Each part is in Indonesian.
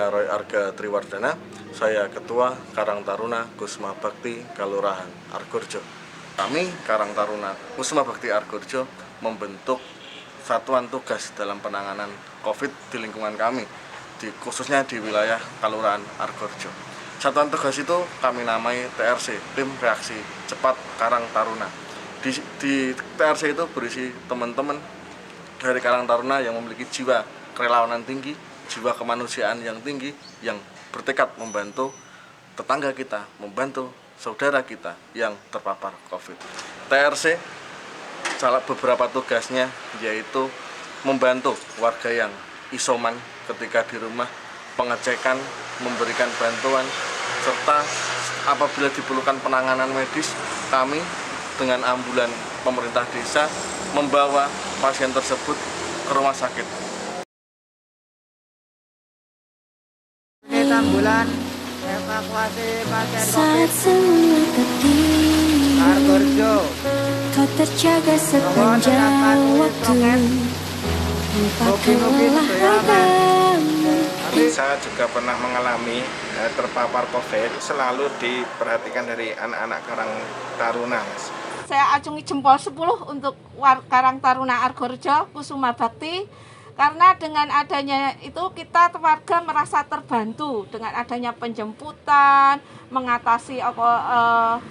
Saya Roy Arga Triwardana, saya Ketua Karang Taruna Kusuma Bakti Kalurahan Argorjo. Kami Karang Taruna Kusuma Bakti Argorjo membentuk satuan tugas dalam penanganan COVID di lingkungan kami, khususnya di wilayah Kalurahan Argorjo. Satuan tugas itu kami namai TRC, Tim Reaksi Cepat Karang Taruna. Di TRC itu berisi teman-teman dari Karang Taruna yang memiliki jiwa kerelawanan tinggi, jiwa kemanusiaan yang tinggi, yang bertekad membantu tetangga kita, membantu saudara kita yang terpapar COVID. TRC salah beberapa tugasnya yaitu membantu warga yang isoman ketika di rumah, pengecekan, memberikan bantuan, serta apabila diperlukan penanganan medis, kami dengan ambulan pemerintah desa membawa pasien tersebut ke rumah sakit. Ambulan evakuasi pasien Saat semua tertidur, Argorjo. kau terjaga sepanjang waktu. Lupakanlah ragamu. Saya juga pernah mengalami terpapar COVID, selalu diperhatikan dari anak-anak Karang Taruna, Mas. Saya acungi jempol 10 untuk Karang Taruna Argorjo Kusuma Bakti. Karena dengan adanya itu kita warga merasa terbantu dengan adanya penjemputan, mengatasi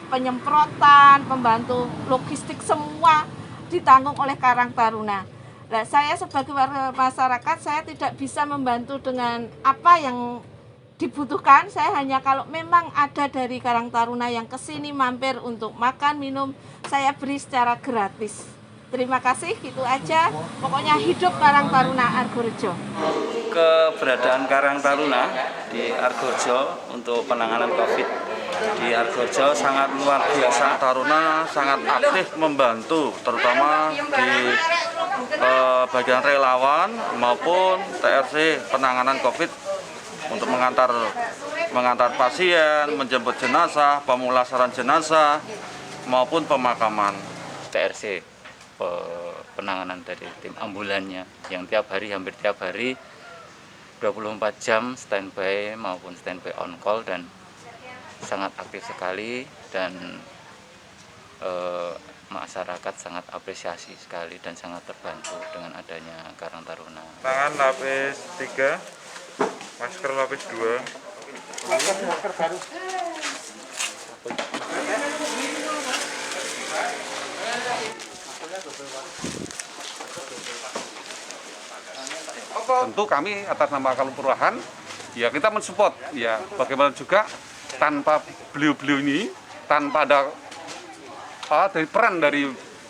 penyemprotan, membantu logistik semua ditanggung oleh Karang Taruna. Nah, saya sebagai warga masyarakat saya tidak bisa membantu dengan apa yang dibutuhkan. Saya hanya kalau memang ada dari Karang Taruna yang kesini mampir untuk makan, minum, saya beri secara gratis. Terima kasih, gitu aja. Pokoknya hidup Karang Taruna Argorjo. Keberadaan Karang Taruna di Argorjo untuk penanganan COVID di Argorjo sangat luar biasa. Taruna sangat aktif membantu, terutama di bagian relawan maupun TRC penanganan COVID untuk mengantar pasien, menjemput jenazah, pemulasaran jenazah maupun pemakaman. TRC penanganan dari tim ambulannya yang hampir tiap hari 24 jam standby maupun standby on call dan sangat aktif sekali, dan masyarakat sangat apresiasi sekali dan sangat terbantu dengan adanya Karang Taruna. Tangan lapis 3, masker lapis 2. Masker baru. Tentu kami atas nama Kalurahan ya kita mensupport ya, bagaimana juga tanpa beliau-beliau ini, tanpa ada dari peran dari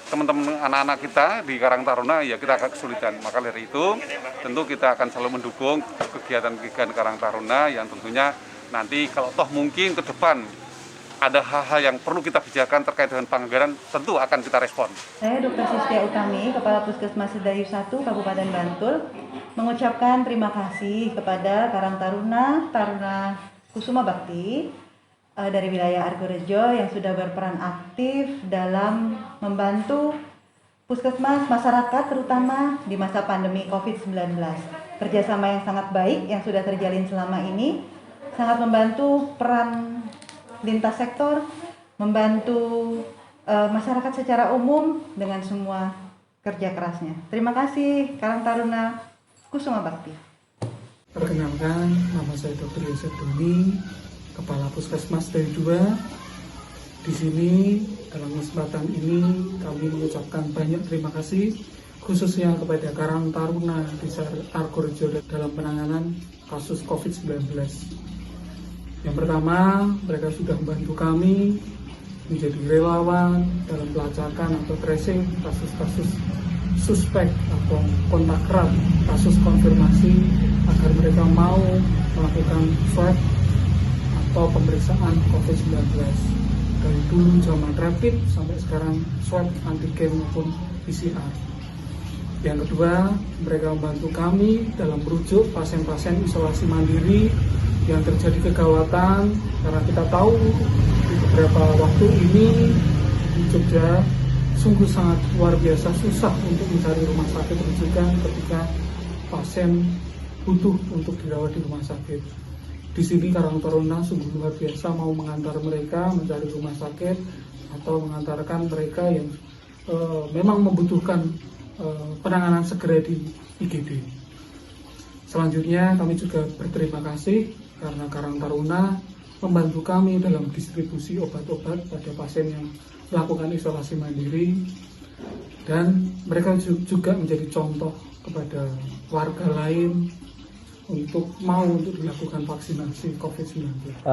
teman-teman anak-anak kita di Karang Taruna ya kita agak kesulitan. Maka dari itu tentu kita akan selalu mendukung kegiatan-kegiatan Karang Taruna yang tentunya nanti kalau toh mungkin ke depan ada hal-hal yang perlu kita bicarakan terkait dengan penganggaran, tentu akan kita respon. Saya Dr. Sistia Utami, Kepala Puskesmas Sedayu 1, Kabupaten Bantul, mengucapkan terima kasih kepada Karang Taruna Kusuma Bakti dari wilayah Argorjo yang sudah berperan aktif dalam membantu puskesmas masyarakat terutama di masa pandemi COVID-19. Kerjasama yang sangat baik yang sudah terjalin selama ini sangat membantu peran lintas sektor, membantu masyarakat secara umum dengan semua kerja kerasnya. Terima kasih Karang Taruna Kusuma Bakti. Perkenalkan, nama saya Dr. Yosef Doni, Kepala Puskesmas dari 2. Di sini dalam kesempatan ini kami mengucapkan banyak terima kasih khususnya kepada Karang Taruna di Argorjo dalam penanganan kasus COVID-19. Yang pertama, mereka sudah membantu kami menjadi relawan dalam pelacakan atau tracing kasus-kasus suspek atau kontak erat, kasus konfirmasi, agar mereka mau melakukan swab atau pemeriksaan COVID-19. Dari dulu zaman rapid sampai sekarang swab antigen maupun PCR. Yang kedua, mereka membantu kami dalam merujuk pasien-pasien isolasi mandiri yang terjadi kegawatan, karena kita tahu di beberapa waktu ini di Jogja sungguh sangat luar biasa susah untuk mencari rumah sakit rujukan ketika pasien butuh untuk dirawat di rumah sakit. Di sini Karang Taruna sungguh luar biasa mau mengantar mereka mencari rumah sakit atau mengantarkan mereka yang memang membutuhkan penanganan segera di IGD. Selanjutnya kami juga berterima kasih karena Karang Taruna membantu kami dalam distribusi obat-obat pada pasien yang melakukan isolasi mandiri, dan mereka juga menjadi contoh kepada warga lain untuk dilakukan vaksinasi COVID-19.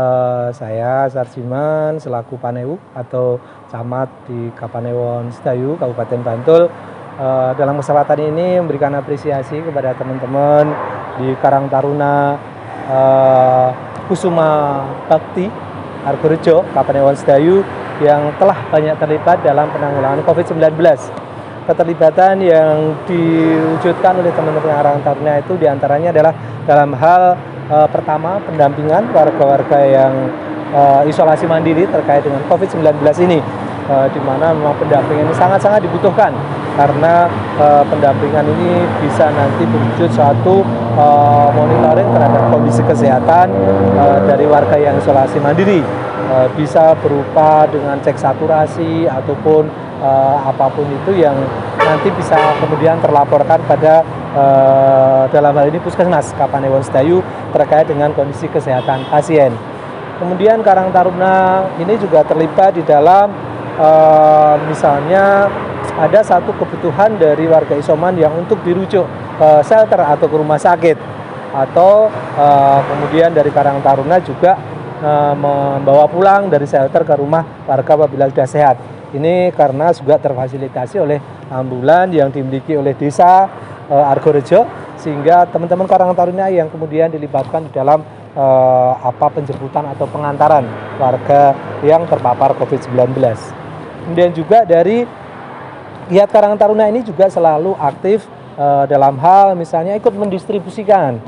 Saya Sarjiman selaku Paneu atau camat di Kapanewon Sedayu, Kabupaten Bantul. Dalam kesempatan ini memberikan apresiasi kepada teman-teman di Karang Taruna Kusuma Bakti Argorejo, Kapanewon Sedayu yang telah banyak terlibat dalam penanggulangan COVID-19. Keterlibatan yang diwujudkan oleh teman-teman Karang Taruna itu diantaranya adalah dalam hal pertama pendampingan warga-warga yang isolasi mandiri terkait dengan COVID-19 ini, di mana memang pendampingan ini sangat-sangat dibutuhkan karena pendampingan ini bisa nanti berwujud suatu monitoring terhadap kondisi kesehatan dari warga yang isolasi mandiri, bisa berupa dengan cek saturasi ataupun apapun itu yang nanti bisa kemudian terlaporkan pada dalam hal ini Puskesmas Kapanewon Sedayu terkait dengan kondisi kesehatan pasien. Kemudian Karang Taruna ini juga terlibat di dalam misalnya ada satu kebutuhan dari warga isoman yang untuk dirujuk ke shelter atau ke rumah sakit, atau kemudian dari Karang Taruna juga membawa pulang dari shelter ke rumah warga apabila sudah sehat. Ini karena juga terfasilitasi oleh ambulan yang dimiliki oleh desa Argorejo, sehingga teman-teman Karang Taruna yang kemudian dilibatkan di dalam penjemputan atau pengantaran warga yang terpapar COVID-19. Kemudian juga dari Giat Karang Taruna ini juga selalu aktif dalam hal misalnya ikut mendistribusikan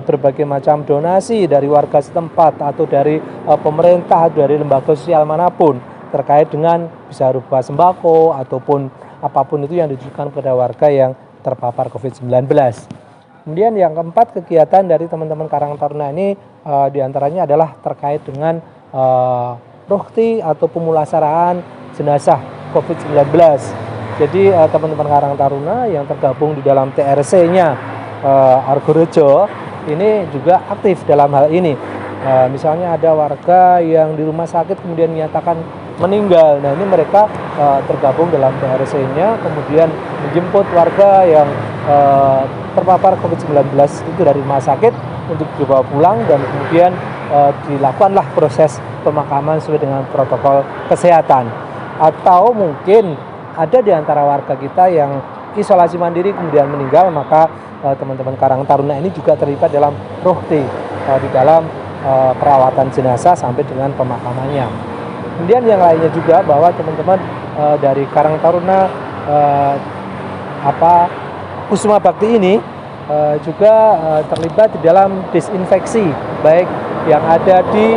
berbagai macam donasi dari warga setempat atau dari pemerintah, dari lembaga sosial manapun terkait dengan bisa berupa sembako ataupun apapun itu yang ditujukan kepada warga yang terpapar COVID-19. Kemudian yang keempat, kegiatan dari teman-teman Karang Taruna ini diantaranya adalah terkait dengan rohti atau pemulasaraan jenazah COVID-19. Jadi teman-teman Karang Taruna yang tergabung di dalam TRC-nya Argorejo ini juga aktif dalam hal ini. Misalnya ada warga yang di rumah sakit kemudian menyatakan meninggal. Nah, ini mereka tergabung dalam TRC-nya, kemudian menjemput warga yang terpapar COVID-19 itu dari rumah sakit untuk dibawa pulang, dan kemudian dilakukanlah proses pemakaman sesuai dengan protokol kesehatan. Atau mungkin ada di antara warga kita yang isolasi mandiri kemudian meninggal, maka teman-teman Karang Taruna ini juga terlibat dalam rohti di dalam perawatan jenazah sampai dengan pemakamannya. Kemudian yang lainnya juga bahwa teman-teman dari Karang Taruna Kusuma Bakti ini juga terlibat di dalam disinfeksi, baik yang ada di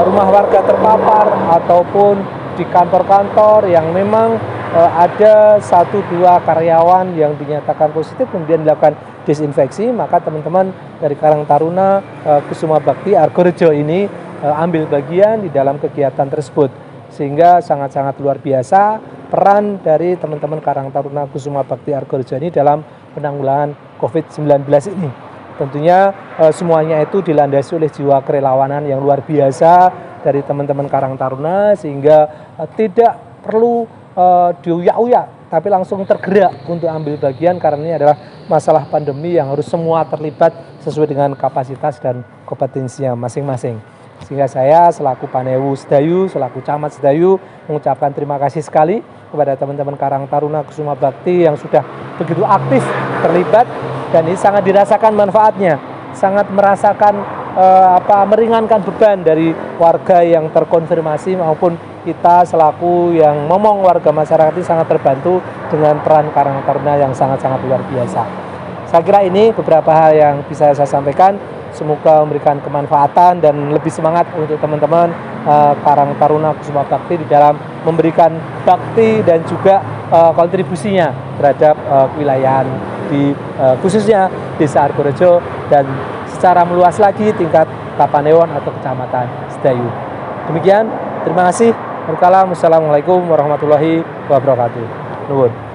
rumah warga terpapar ataupun di kantor-kantor yang memang ada 1-2 karyawan yang dinyatakan positif kemudian dilakukan disinfeksi, maka teman-teman dari Karang Taruna Kusuma Bakti Argorejo ini ambil bagian di dalam kegiatan tersebut, sehingga sangat-sangat luar biasa peran dari teman-teman Karang Taruna Kusuma Bakti Argorejo ini dalam penanggulangan COVID-19 ini. Tentunya semuanya itu dilandasi oleh jiwa kerelawanan yang luar biasa dari teman-teman Karang Taruna, sehingga tidak perlu diuyak-uyak, tapi langsung tergerak untuk ambil bagian karena ini adalah masalah pandemi yang harus semua terlibat sesuai dengan kapasitas dan kompetensinya masing-masing. Sehingga saya selaku Paneu Sedayu, selaku Camat Sedayu mengucapkan terima kasih sekali kepada teman-teman Karang Taruna Kusuma Bakti yang sudah begitu aktif terlibat, dan ini sangat dirasakan manfaatnya, sangat merasakan meringankan beban dari warga yang terkonfirmasi maupun kita selaku yang ngomong warga masyarakat ini sangat terbantu dengan peran Karang Taruna yang sangat-sangat luar biasa. Saya kira ini beberapa hal yang bisa saya sampaikan. Semoga memberikan kemanfaatan dan lebih semangat untuk teman-teman Karang Taruna Kusuma Bakti di dalam memberikan bakti dan juga kontribusinya terhadap kewilayahan di khususnya Desa Argorejo dan secara meluas lagi tingkat Kapanewon atau Kecamatan Sedayu. Demikian, terima kasih. Wassalamualaikum warahmatullahi wabarakatuh. Nuwun.